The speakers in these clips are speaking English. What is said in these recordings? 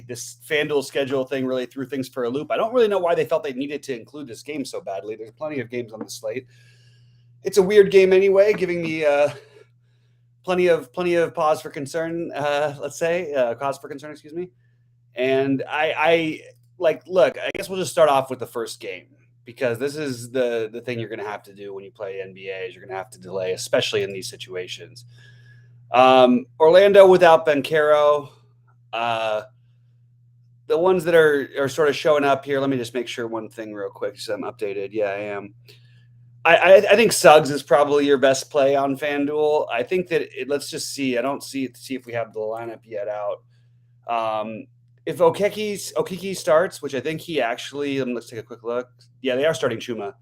this FanDuel schedule thing really threw things for a loop. I don't really know why they felt they needed to include this game so badly. There's plenty of games on the slate. It's a weird game anyway, giving me plenty of pause for concern. Let's say cause for concern. Excuse me. And I like look. I guess we'll just start off with the first game because this is the thing you're going to have to do when you play NBA. Is you're going to have to delay, especially in these situations. Orlando without Bencaro. Uh, the ones that are sort of showing up here. Let me just make sure one thing real quick, so I'm updated. Yeah, I am. I think Suggs is probably your best play on FanDuel. I think that let's just see. I don't see if we have the lineup yet out. If Okiki starts, which I think he actually, let's take a quick look. Yeah, they are starting Chuma.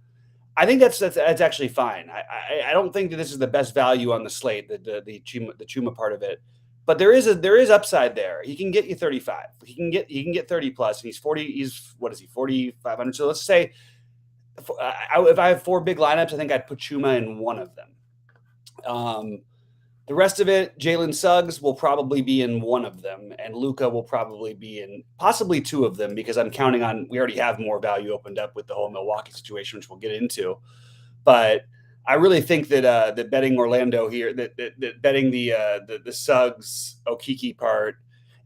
I think that's actually fine. I don't think that this is the best value on the slate, the Chuma part of it. But there is upside there. He can get you 35. He can get 30 plus, and he's 40. He's what is he 4,500? So let's say if I have four big lineups, I think I'd put Chuma in one of them. The rest of it, Jalen Suggs will probably be in one of them, and Luka will probably be in possibly two of them because I'm counting on we already have more value opened up with the whole Milwaukee situation, which we'll get into. But I really think that betting Orlando here, that betting the Suggs Okiki part,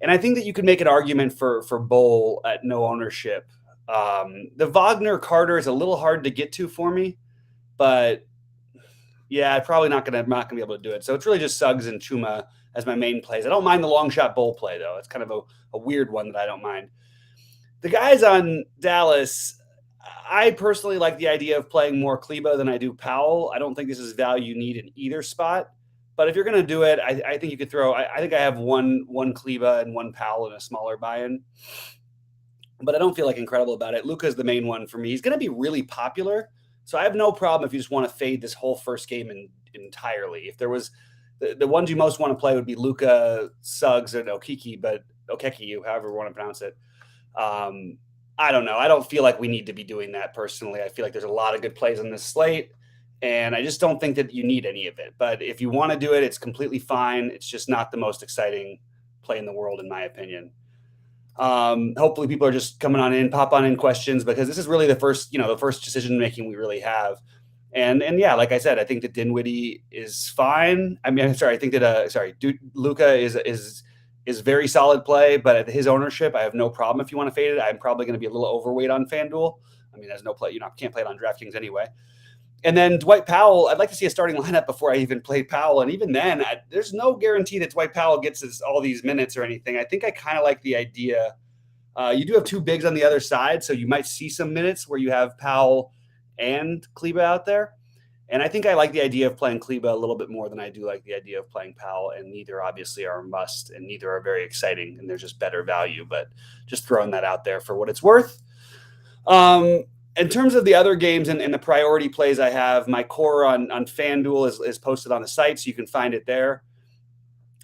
and I think that you could make an argument for Bull at no ownership. The Wagner Carter is a little hard to get to for me, but yeah, probably not gonna be able to do it. So it's really just Suggs and Chuma as my main plays. I don't mind the long shot Bull play though. It's kind of a weird one that I don't mind. The guys on Dallas, I personally like the idea of playing more Kleba than I do Powell. I don't think this is value you need in either spot. But if you're going to do it, I think you could throw. I think I have one Kleba and one Powell in a smaller buy-in, but I don't feel like incredible about it. Luka's the main one for me. He's going to be really popular, so I have no problem if you just want to fade this whole first game entirely. If there was the ones you most want to play would be Luka, Suggs, and Okiki, but Okeki, however you want to pronounce it. Um, I don't know. I don't feel like we need to be doing that personally. I feel like there's a lot of good plays on this slate, and I just don't think that you need any of it. But if you want to do it, it's completely fine. It's just not the most exciting play in the world, in my opinion. Hopefully, people are just coming on in, pop on in questions because this is really the first decision making we really have. And yeah, like I said, I think that Dinwiddie is fine. I mean, I'm sorry, I think that Luka is very solid play, but at his ownership, I have no problem if you want to fade it. I'm probably going to be a little overweight on FanDuel. I mean, there's no play, can't play it on DraftKings anyway. And then Dwight Powell, I'd like to see a starting lineup before I even play Powell. And even then, there's no guarantee that Dwight Powell gets all these minutes or anything. I think I kind of like the idea. You do have two bigs on the other side, so you might see some minutes where you have Powell and Kleba out there. And I think I like the idea of playing Kleba a little bit more than I do like the idea of playing Powell. And neither obviously are a must, and neither are very exciting, and there's just better value. But just throwing that out there for what it's worth. In terms of the other games and the priority plays I have, my core on FanDuel is posted on the site, so you can find it there.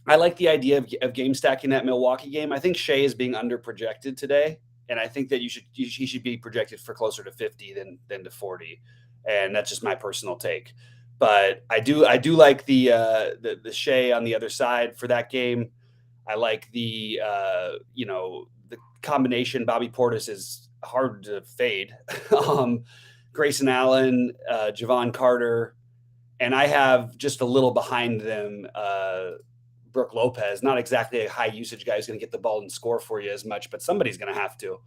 I like the idea of game stacking that Milwaukee game. I think Shea is being under projected today, and I think that he should be projected for closer to 50 than to 40, and that's just my personal take. But I do like the Shea on the other side for that game. I like the combination. Bobby Portis is hard to fade. Grayson Allen, Javon Carter, and I have just a little behind them. Brooke Lopez, not exactly a high usage guy who's going to get the ball and score for you as much, but somebody's going to have to.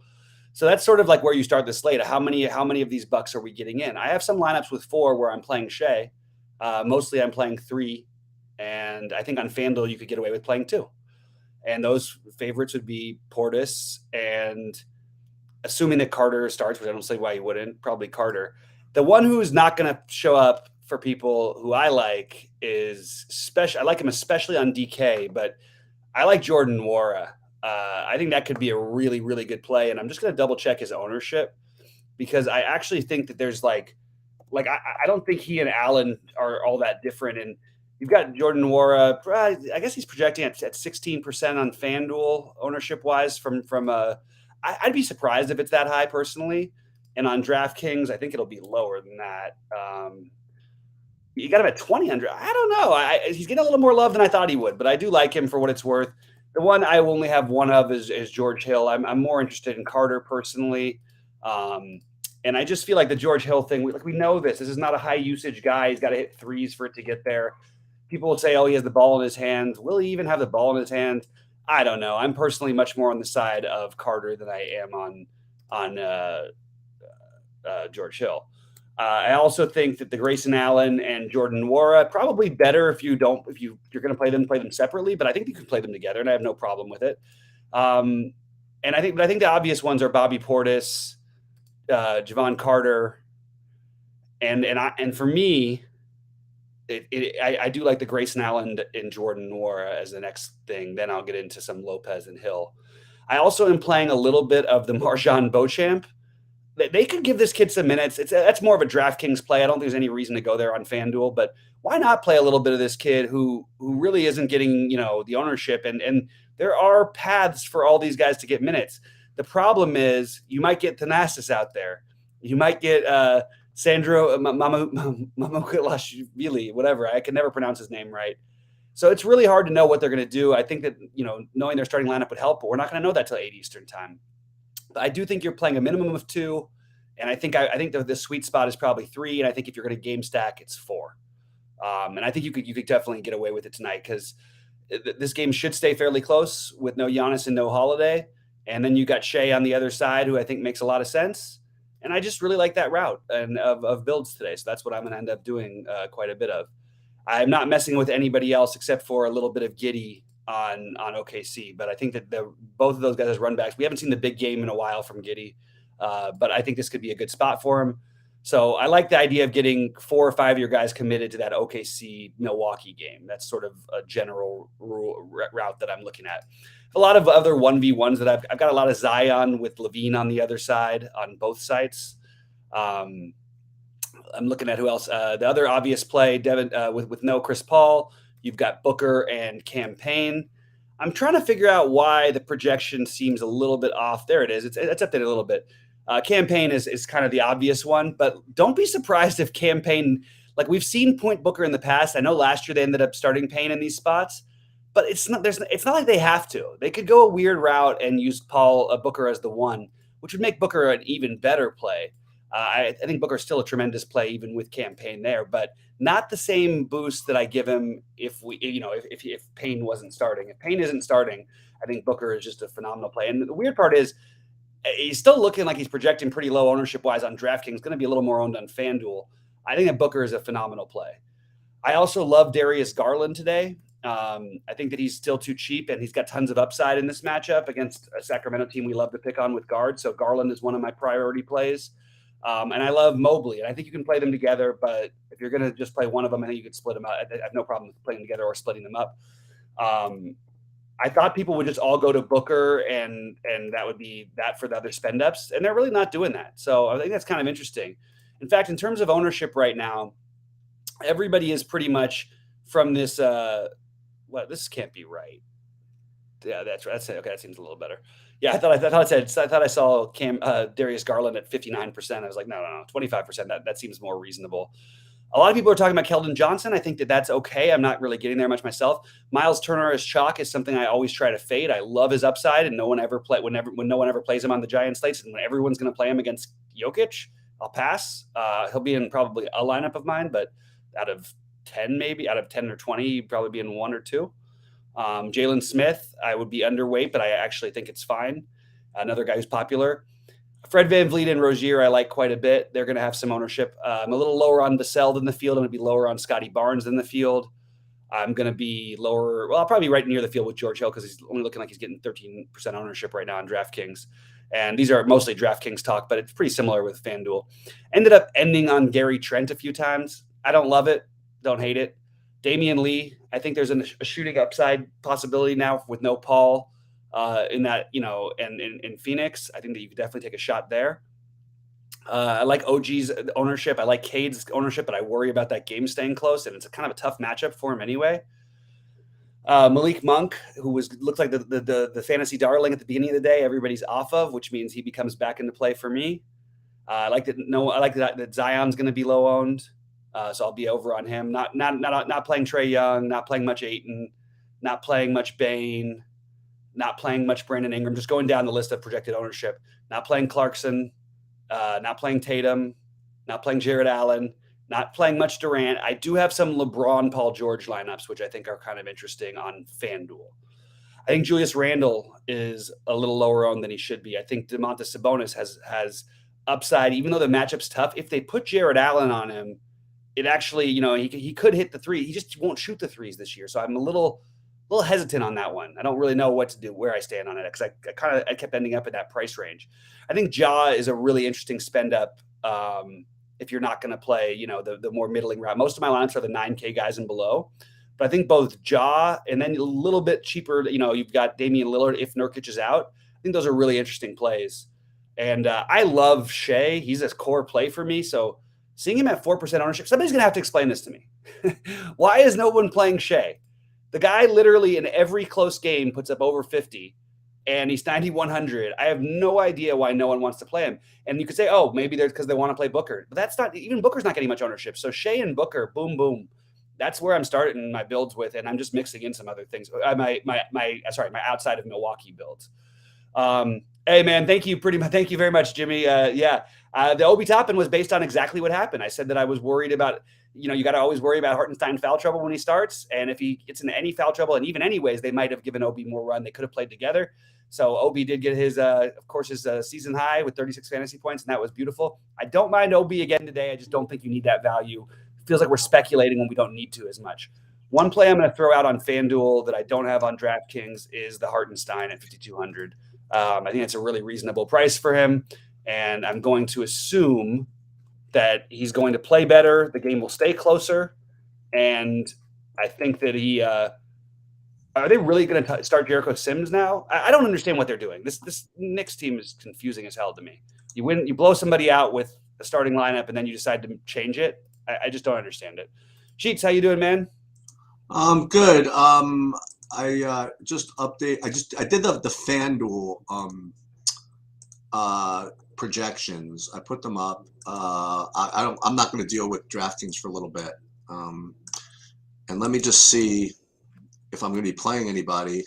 So that's sort of like where you start the slate. How many of these bucks are we getting in? I have some lineups with 4 where I'm playing Shea. Mostly I'm playing 3, and I think on FanDuel you could get away with playing 2. And those favorites would be Portis and assuming that Carter starts, which I don't see why he wouldn't, probably Carter. The one who's not going to show up for people who I like is special. I like him especially on DK, but I like Jordan Nwora. I think that could be a really, really good play. And I'm just going to double check his ownership because I actually think that there's I don't think he and Allen are all that different. And you've got Jordan Nwora. I guess he's projecting at 16% on FanDuel ownership wise I'd be surprised if it's that high personally. And on DraftKings, I think it'll be lower than that. You got him at 2,000. I don't know. He's getting a little more love than I thought he would, but I do like him for what it's worth. The one I only have one of is George Hill. I'm more interested in Carter personally. Um, and I just feel like the George Hill thing, like we know this. This is not a high usage guy. He's got to hit threes for it to get there. People will say, "Oh, he has the ball in his hand." Will he even have the ball in his hand? I don't know. I'm personally much more on the side of Carter than I am on George Hill. I also think that the Grayson Allen and Jordan Nwora probably better if you're going to play them separately. But I think you can play them together, and I have no problem with it. Um, and I think the obvious ones are Bobby Portis, Javon Carter, and for me, I do like the Grayson Allen and Jordan Nwora as the next thing. Then I'll get into some Lopez and Hill. I also am playing a little bit of the Marjan Beauchamp. They could give this kid some minutes. That's more of a DraftKings play. I don't think there's any reason to go there on FanDuel, but why not play a little bit of this kid who really isn't getting the ownership and there are paths for all these guys to get minutes. The problem is you might get Thanasis out there. You might get Sandro Mamukelashvili, whatever. I can never pronounce his name right. So it's really hard to know what they're going to do. I think that knowing their starting lineup would help, but we're not going to know that till 8 Eastern time. But I do think you're playing a minimum of 2, and I think the sweet spot is probably 3, and I think if you're going to game stack, it's 4. And I think you could definitely get away with it tonight because this game should stay fairly close with no Giannis and no Holiday, and then you got Shea on the other side, who I think makes a lot of sense. And I just really like that route and of builds today. So that's what I'm going to end up doing quite a bit of. I'm not messing with anybody else except for a little bit of Giddey on OKC. But I think that both of those guys as run backs, we haven't seen the big game in a while from Giddey. But I think this could be a good spot for him. So I like the idea of getting 4 or 5 of your guys committed to that OKC Milwaukee game. That's sort of a general route that I'm looking at. A lot of other 1v1s that I've got a lot of Zion with Levine on the other side on both sides. I'm looking at who else. The other obvious play, Devin, with no Chris Paul, you've got Booker and Cam Payne. I'm trying to figure out why the projection seems a little bit off. There it is. It's updated a little bit. Cam Payne is kind of the obvious one, but don't be surprised if Cam Payne, like we've seen Point Booker in the past. I know last year they ended up starting Payne in these spots. But it's not like they have to. They could go a weird route and use Booker as the 1, which would make Booker an even better play. I think Booker's still a tremendous play, even with Cam Payne there, but not the same boost that I give him if Payne wasn't starting. If Payne isn't starting, I think Booker is just a phenomenal play. And the weird part is he's still looking like he's projecting pretty low ownership wise on DraftKings. Going to be a little more owned on FanDuel. I think that Booker is a phenomenal play. I also love Darius Garland today. I think that he's still too cheap, and he's got tons of upside in this matchup against a Sacramento team we love to pick on with guards. So Garland is one of my priority plays. And I love Mobley, and I think you can play them together. But if you're going to just play one of them, I think you could split them out. I have no problem with playing together or splitting them up. I thought people would just all go to Booker, and that would be that for the other spend ups, and they're really not doing that. So I think that's kind of interesting. In fact, in terms of ownership right now, everybody is pretty much from this. This can't be right. Yeah, that's right. That's it. Okay, that seems a little better. Yeah, I thought I saw Darius Garland at 59%. I was like, no, 25%. That seems more reasonable. A lot of people are talking about Keldon Johnson. I think that's okay. I'm not really getting there much myself. Miles Turner as chalk is something I always try to fade. I love his upside, and when no one ever plays him on the Giant slates, and when everyone's going to play him against Jokic, I'll pass. He'll be in probably a lineup of mine, but out of 10 or 20, he'd probably be in 1 or 2. Jalen Smith, I would be underweight, but I actually think it's fine. Another guy who's popular. Fred VanVleet and Rozier, I like quite a bit. They're going to have some ownership. I'm a little lower on Vassell than the field. I'm going to be lower on Scotty Barnes than the field. I'm going to be lower. Well, I'll probably be right near the field with George Hill because he's only looking like he's getting 13% ownership right now on DraftKings. And these are mostly DraftKings talk, but it's pretty similar with FanDuel. Ended up ending on Gary Trent a few times. I don't love it. Don't hate it. Damian Lee, I think there's a shooting upside possibility now with no Paul in that, and in Phoenix. I think that you could definitely take a shot there. I like OG's ownership. I like Cade's ownership, but I worry about that game staying close, and it's kind of a tough matchup for him anyway. Malik Monk, who looks like the fantasy darling at the beginning of the day, everybody's off of, which means he becomes back into play for me. I like that Zion's going to be low owned. So I'll be over on him. Not playing Trae Young, not playing much Ayton, not playing much Bane. not playing much Brandon Ingram, just going down the list of projected ownership, not playing Clarkson, not playing Tatum, not playing Jared Allen, not playing much Durant. I do have some LeBron, Paul George lineups, which I think are kind of interesting on FanDuel. I think Julius Randle is a little lower owned than he should be. I think Domantas Sabonis has upside, even though the matchup's tough. If they put Jared Allen on him, it actually, he could hit the three. He just won't shoot the threes this year. So I'm a little hesitant on that one. I don't really know what to do, where I stand on it, because I kept ending up in that price range. I think Ja is a really interesting spend up if you're not going to play, the more middling route. Most of my lineups are the 9K guys and below. But I think both Ja and then a little bit cheaper, you've got Damian Lillard if Nurkic is out. I think those are really interesting plays. And I love Shea. He's a core play for me. So seeing him at 4% ownership, somebody's going to have to explain this to me. Why is no one playing Shea? The guy literally in every close game puts up over 50, and he's 9,100. I have no idea why no one wants to play him. And you could say, oh, maybe they're because they want to play Booker. But that's not – even Booker's not getting much ownership. So Shea and Booker, boom, boom. That's where I'm starting my builds with, and I'm just mixing in some other things. My outside of Milwaukee builds. Hey man, thank you very much, Jimmy. The Obi Toppin was based on exactly what happened. I said that I was worried about, you got to always worry about Hartenstein foul trouble when he starts, and if he gets into any foul trouble, and even anyways, they might have given Obi more run. They could have played together. So Obi did get his season high with 36 fantasy points, and that was beautiful. I don't mind Obi again today. I just don't think you need that value. Feels like we're speculating when we don't need to as much. One play I'm going to throw out on FanDuel that I don't have on DraftKings is the Hartenstein at 5,200. I think it's a really reasonable price for him, and I'm going to assume that he's going to play better. The game will stay closer, and I think that he are they really going to start Jericho Sims now? I don't understand what they're doing. This Knicks team is confusing as hell to me. You blow somebody out with a starting lineup, and then you decide to change it. I just don't understand it. Sheets, how you doing, man? Good. I just update. I did the FanDuel projections. I put them up. I'm not going to deal with DraftKings for a little bit. And let me just see if I'm going to be playing anybody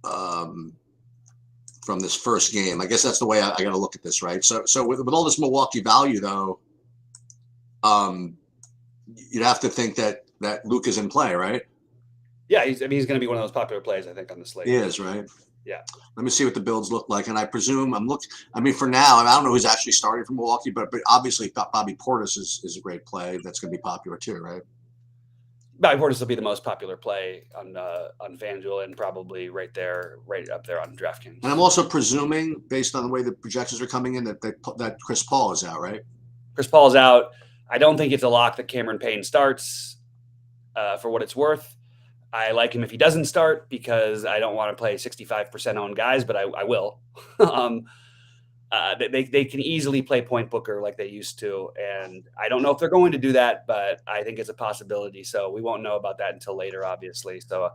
from this first game. I guess that's the way I got to look at this, right? So with all this Milwaukee value, though, you'd have to think that Luka's in play, right? Yeah, he's going to be one of those popular plays, I think, on the slate. He is, right? Yeah. Let me see what the builds look like, and I presume for now, I don't know who's actually starting from Milwaukee, but obviously Bobby Portis is a great play. That's going to be popular too, right? Bobby Portis will be the most popular play on FanDuel and probably right up there on DraftKings. And I'm also presuming, based on the way the projections are coming in, that Chris Paul is out, right? Chris Paul is out. I don't think it's a lock that Cameron Payne starts. For what it's worth, I like him if he doesn't start because I don't want to play 65% owned guys, but I will. They can easily play point Booker like they used to, and I don't know if they're going to do that, but I think it's a possibility. So we won't know about that until later, obviously. So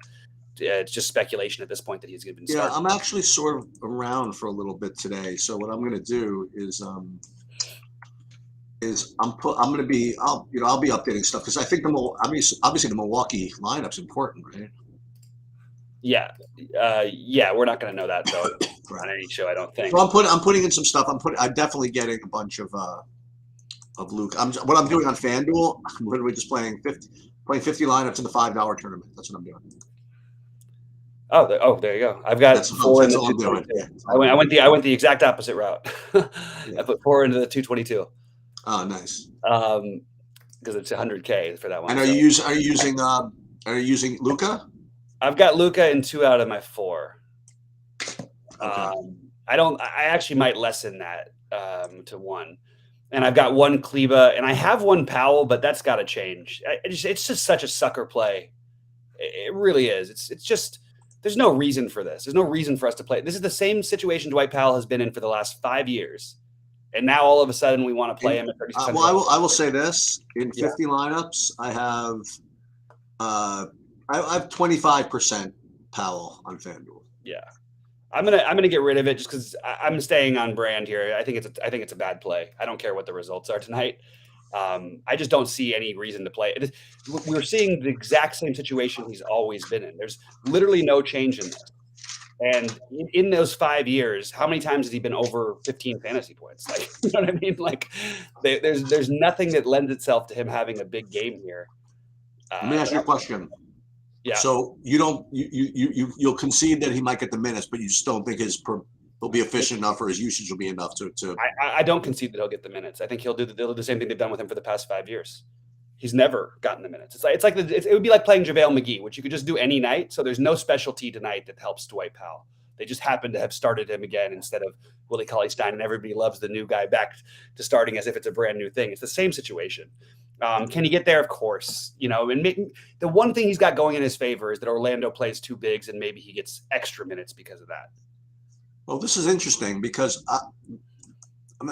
it's just speculation at this point that he's going to be starting. Yeah, I'm actually sort of around for a little bit today. So what I'm going to do is I'll be updating stuff because I think obviously the Milwaukee lineup's important, right? Yeah, we're not going to know that though on any show, I don't think. So I'm putting in some stuff. I'm definitely getting a bunch of Luke. What I'm doing on FanDuel, I'm literally just playing 50 lineups in the $5 tournament. That's what I'm doing. Oh, there you go. I've got 4 in the 222. I went the exact opposite route. Yeah. I put 4 into the 222. Oh, nice. Because it's 100K for that one. And are you using Luka? I've got Luka in 2 out of my 4. Okay. I actually might lessen that to 1. And I've got 1 Kleba, and I have 1 Powell, but that's got to change. It's just such a sucker play. It really is. It's just there's no reason for this. There's no reason for us to play. This is the same situation Dwight Powell has been in for the last 5 years. And now all of a sudden we want to play him at 30%. Well, I will say this: in 50 lineups, I have 25% Powell on FanDuel. Yeah, I'm gonna get rid of it just because I'm staying on brand here. I think it's a bad play. I don't care what the results are tonight. I just don't see any reason to play. We're seeing the exact same situation he's always been in. There's literally no change in this. And in those 5 years, how many times has he been over 15 fantasy points? Like, you know what I mean? Like, there's nothing that lends itself to him having a big game here. Let me ask you a question. Yeah. So you'll concede that he might get the minutes, but you just don't think he'll be efficient enough, or his usage will be enough to. I don't concede that he'll get the minutes. I think they'll do the same thing they've done with him for the past 5 years. He's never gotten the minutes. It would be like playing JaVale McGee, which you could just do any night. So there's no specialty tonight that helps Dwight Powell. They just happen to have started him again instead of Willie Cauley-Stein, and everybody loves the new guy back to starting as if it's a brand new thing. It's the same situation. Can he get there? Of course. You know, and the one thing he's got going in his favor is that Orlando plays 2 bigs, and maybe he gets extra minutes because of that. Well, this is interesting because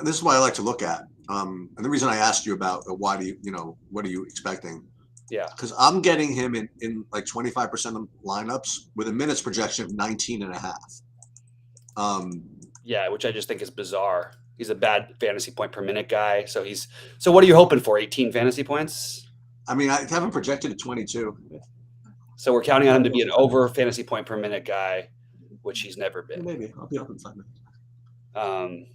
this is what I like to look at. And the reason I asked you about what are you expecting? Yeah. Because I'm getting him in like 25% of lineups with a minutes projection of 19 and a half. Yeah, which I just think is bizarre. He's a bad fantasy point per minute guy. So what are you hoping for? 18 fantasy points? I mean, I haven't projected at 22. So we're counting on him to be an over fantasy point per minute guy, which he's never been. Maybe I'll be up in 5 minutes.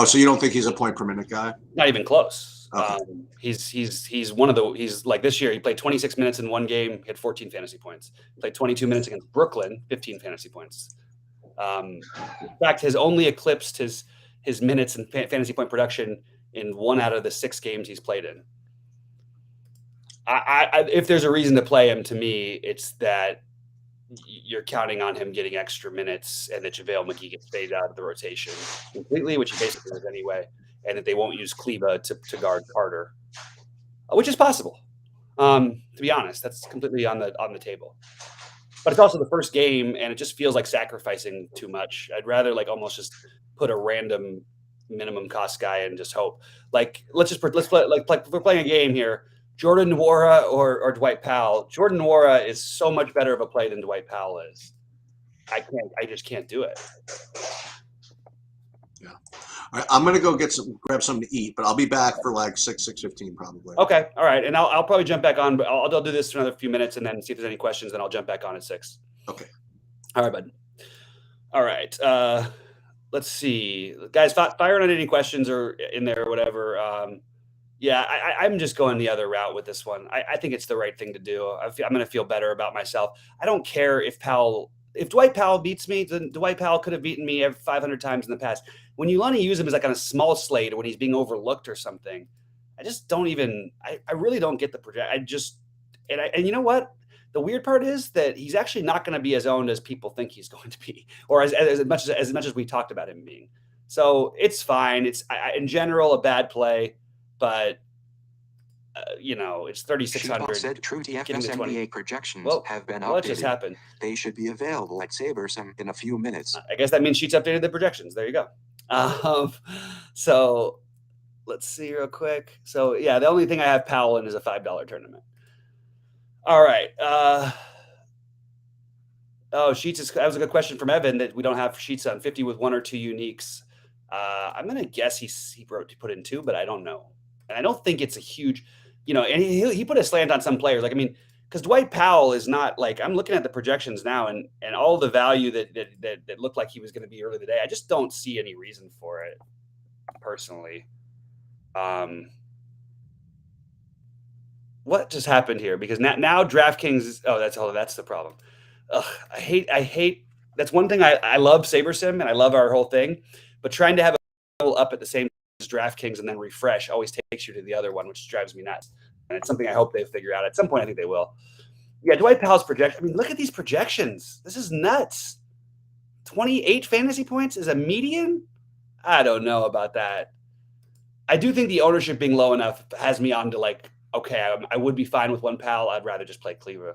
So you don't think he's a point per minute guy? Not even close. Okay. He's one of he's like this year, he played 26 minutes in one game, he had 14 fantasy points. He played 22 minutes against Brooklyn, 15 fantasy points. In fact, has only eclipsed his minutes and fantasy point production in 1 out of the 6 games he's played in. If there's a reason to play him, to me, it's that you're counting on him getting extra minutes, and that JaVale McGee gets faded out of the rotation completely, which he basically does anyway, and that they won't use Kleba to guard Carter, which is possible. To be honest, that's completely on the table. But it's also the first game, and it just feels like sacrificing too much. I'd rather like almost just put a random minimum cost guy and just hope. Like let's play like we're playing a game here. Jordan Nwora or Dwight Powell. Jordan Nwora is so much better of a play than Dwight Powell is. I just can't do it. Yeah. All right, I'm gonna go grab something to eat, but I'll be back for like 6:15 probably. Okay, all right, and I'll probably jump back on, but I'll do this for another few minutes and then see if there's any questions. Then I'll jump back on at 6. Okay. All right, bud. All right. Let's see, guys. Fire on any questions or in there or whatever. Yeah, I'm just going the other route with this one. I think it's the right thing to do. I'm going to feel better about myself. I don't care if Dwight Powell beats me, then Dwight Powell could have beaten me 500 times in the past. When you want to use him as like on a small slate or when he's being overlooked or something, I just don't even, I really don't get the project. And you know what? The weird part is that he's actually not going to be as owned as people think he's going to be, or as much as we talked about him being. So it's fine. It's in general a bad play. But it's 3,600. Said true DFS NBA projections have been updated. What just happened? They should be available at SaberSim in a few minutes. I guess that means Sheets updated the projections. There you go. So let's see real quick. So yeah, the only thing I have Powell in is a $5 tournament. All right. Sheets that was a good question from Evan that we don't have Sheets on 50 with 1 or 2 uniques. I'm gonna guess he put in 2, but I don't know. And I don't think it's a huge, and he put a slant on some players. Like, I mean, because Dwight Powell is not like, I'm looking at the projections now and all the value that looked like he was going to be early today. I just don't see any reason for it personally. What just happened here? Because now DraftKings, that's the problem. I hate, that's one thing I love SaberSim and I love our whole thing, but trying to have a level up at the same DraftKings and then refresh always takes you to the other one, which drives me nuts. And it's something I hope they figure out at some point. I think they will. Yeah, Dwight Powell's projection. I mean, look at these projections. This is nuts. 28 fantasy points is a median? I don't know about that. I do think the ownership being low enough has me on to like, okay, I would be fine with 1 Powell. I'd rather just play Kleba.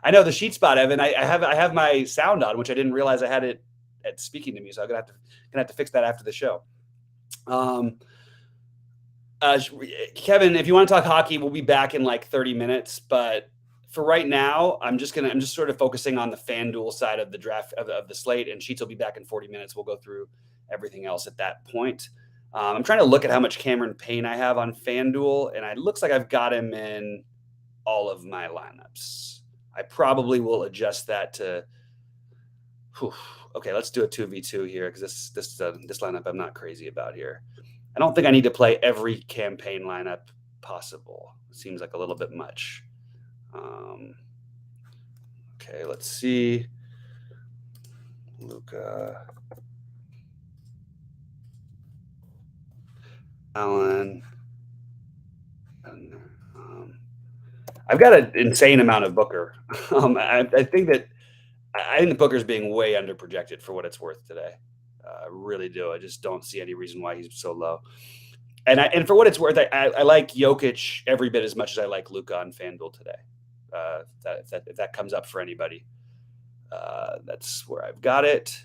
I know the sheet spot, Evan. I have my sound on, which I didn't realize I had it at speaking to me. So I'm gonna have to fix that after the show. Kevin, if you want to talk hockey, we'll be back in like 30 minutes. But for right now, I'm just sort of focusing on the FanDuel side of the draft of the slate, and Sheets will be back in 40 minutes. We'll go through everything else at that point. I'm trying to look at how much Cameron Payne I have on FanDuel, and it looks like I've got him in all of my lineups. I probably will adjust that to. Okay, let's do a 2v2 here because this lineup I'm not crazy about here. I don't think I need to play every campaign lineup possible. It seems like a little bit much. Okay, let's see. Luka, Allen. I've got an insane amount of Booker. I think the Booker's being way under projected for what it's worth today. I really do. I just don't see any reason why he's so low. And for what it's worth, I like Jokic every bit as much as I like Luka on FanDuel today. If that comes up for anybody, that's where I've got it.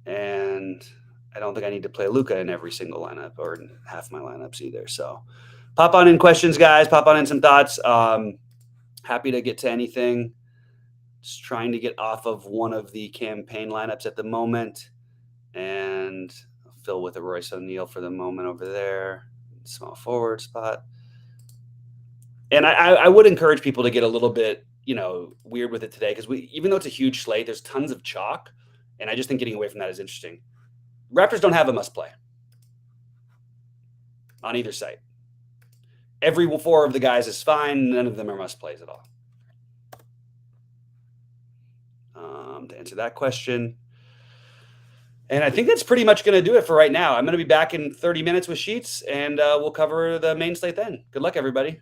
And I don't think I need to play Luka in every single lineup or in half my lineups either. So pop on in questions, guys. Pop on in some thoughts. Happy to get to anything. Just trying to get off of one of the campaign lineups at the moment. And I'll fill with a Royce O'Neal for the moment over there. Small forward spot. And I would encourage people to get a little bit, weird with it today because even though it's a huge slate, there's tons of chalk. And I just think getting away from that is interesting. Raptors don't have a must play on either site. Every 4 of the guys is fine. None of them are must plays at all. To answer that question. And I think that's pretty much going to do it for right now. I'm going to be back in 30 minutes with Sheets, and we'll cover the main slate then. Good luck, everybody.